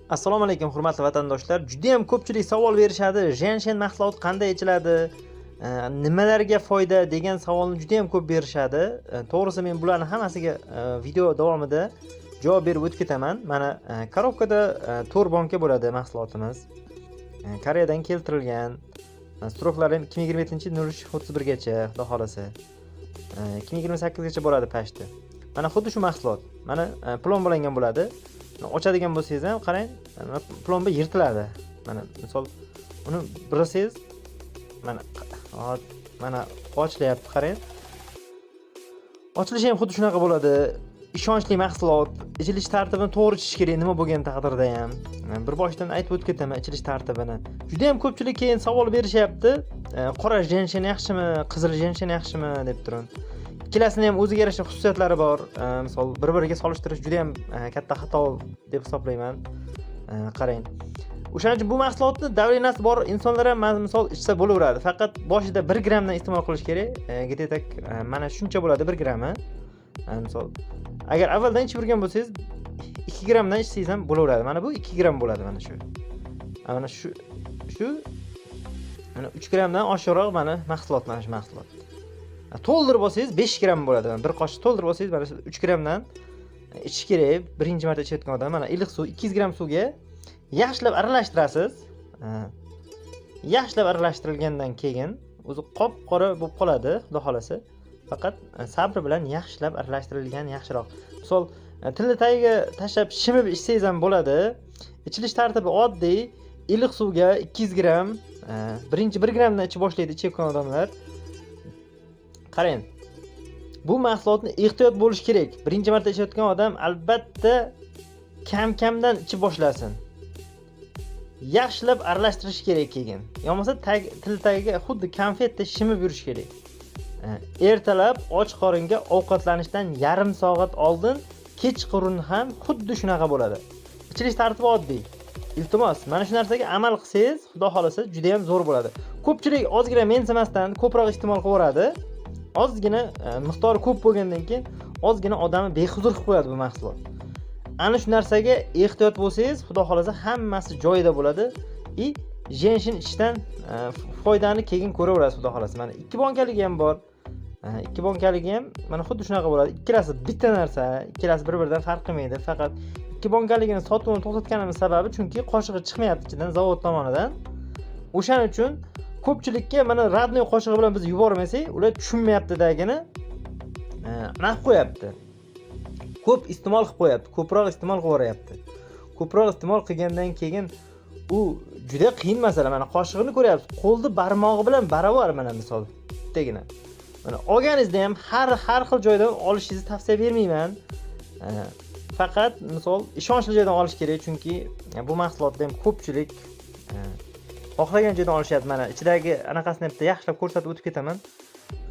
Assalomu alaykum hurmatli vatandoshlar. Juda ham ko'pchilik savol berishadi. Genshin mahsuloti qanday ichiladi? Nimalarga foyda degan savolni juda ham ko'p berishadi. To'g'risi men bularning hammasiga video davomida javob berib o'tib ketaman. Mana korobkada 4 banka bo'ladi mahsulotimiz. Koreyadan keltirilgan. Stroklari 2027-03-31 gacha, xudo xolasa. 2028 gacha bo'ladi pashti. Mana xuddi shu mahsulot. Mana plombalangan bo'ladi. Ochadigan bo'lsangiz ham qarang, plomba yirtiladi. Mana misol uni birasangiz mana ochilyapti, qarang. Ochilishi ham xuddi shunaqa bo'ladi. Ishonchli mahsulot, ichilish tartibini to'g'ri ichish kerak, nima bo'lgan taqdirda ham. Bir boshdan aytib o'tib ketaman ichilish tartibini. Juda ham ko'pchilik keyin savol berishyapti. Qora genshin yaxshimi, qizil genshin yaxshimi deb turib. Ikkalasining ham o'ziga yarasha xususiyatlari bor. Misol bir-biriga solishtirish juda ham katta xato deb hisoblayman. Qarang. O'shaning uchun bu mahsulotni davlenasi bor insonlar ham misol ichsa bo'laveradi. Faqat boshida 1 grammdan iste'mol qilish kerak. Где-то mana shuncha bo'ladi 1 grammi. Misol agar avvaldan ichib yurgan bo'lsangiz 2 grammdan ichsangiz ham bo'laveradi. Mana bu 2 gramm bo'ladi mana shu. Mana shu mana 3 grammdan oshiqroq mana mahsulot mana shu mahsulot. To'ldirib olsangiz 5 gramm bo'ladi. Bir qoshiq to'ldirib olsangiz mana 3 grammdan ichish kerak. Birinchi marta ichayotgan odam mana iliq suv 200 gramm suvga yaxshilab aralashtirasiz. Yaxshilab aralashtirilgandan keyin o'zi qop-qora bo'lib qoladi, xudo xolasa. Faqat sabr bilan yaxshilab aralashtirilgan yaxshiroq. Misol tilni tagiga tashlab shimib ichsangiz ham bo'ladi. Ichilish tartibi oddiy. Iliq suvga 200 gramm, birinchi 1 grammdan ichib boshlaydi ichayotgan odamlar. Qarang. Bu mahsulotni ehtiyot bo'lish kerak. Birinchi marta ichayotgan odam albatta kam-kamdan ichib boshlasin. Yaxshilab aralashtirish kerak keyin. Yo'qmasa til tagiga xuddi konfetda shimib yurish kerak. Ertalab och qoringa ovqatlanishdan yarim soat oldin kechqurun ham xuddi shunaqa bo'ladi. Ichilish tartibi oddiy. Iltimos, mana shu narsaga amal qilsangiz, xudo xolasa juda ham zo'r bo'ladi. Ko'pchilik ozgina mensimasdan ko'proq iste'mol qilaveradi. Ozgina miqdori ko'p bo'lgandan keyin ozgina odamni behuzur qilib qo'yadi bu mahsulot. Ana shu narsaga ehtiyot bo'lsangiz, xudo xolasa hammasi joyida bo'ladi. Genshin ichishdan foydani keyin ko'raverasiz, xudo xolasa. Mana 2 bankaligi ham bor. 2 bankaligi ham mana xuddi shunaqa bo'ladi. Ikkalasi bitta narsa, ikkalasi bir-biridan farq qilmaydi. Faqat 2 bankaligini sotuvni to'xtatganimiz sababi chunki qoshig'i chiqmayapti ichidan zavod tomonidan. O'shaning uchun ko'pchilikka mana radnoy qoshig'i bilan biz yubormasak, ular tushunmayapti-dagini aniq qo'yapti. Ko'p iste'mol qilib qo'yapti, ko'proq iste'mol qilaveryapti. Ko'proq iste'mol qilgandan keyin u juda qiyin masala. Mana qoshig'ini ko'ryapsiz, qo'lni barmog'i bilan baravar mana misol bittagina. Mana olganingizda ham har xil joydan olishingizni tavsiya bermayman. Faqat misol ishonchli joydan olish kerak, chunki bu mahsulotda ham ko'pchilik xohlagan joydan olishyapti. Mana ichidagi anaqasini bitta yaxshilab ko'rsatib o'tib ketaman.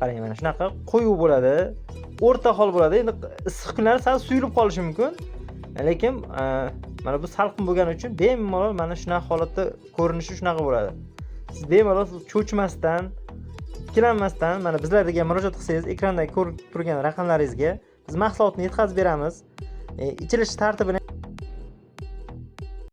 Qarang, mana shunaqa qo'yuv bo'ladi, o'rta hol bo'ladi. Endi issiq kunlarda sal suyulib qolishi mumkin. Lekin mana bu salqin bo'lgani uchun bemalol mana shunaqa holatda ko'rinishi shunaqa bo'ladi. Siz bemalol cho'chmasdan, ikkilanmasdan mana bizlarga murojaat qilsangiz, ekranda ko'rib turgan raqamlaringizga biz mahsulotni yetkazib beramiz. Ichilish tartibini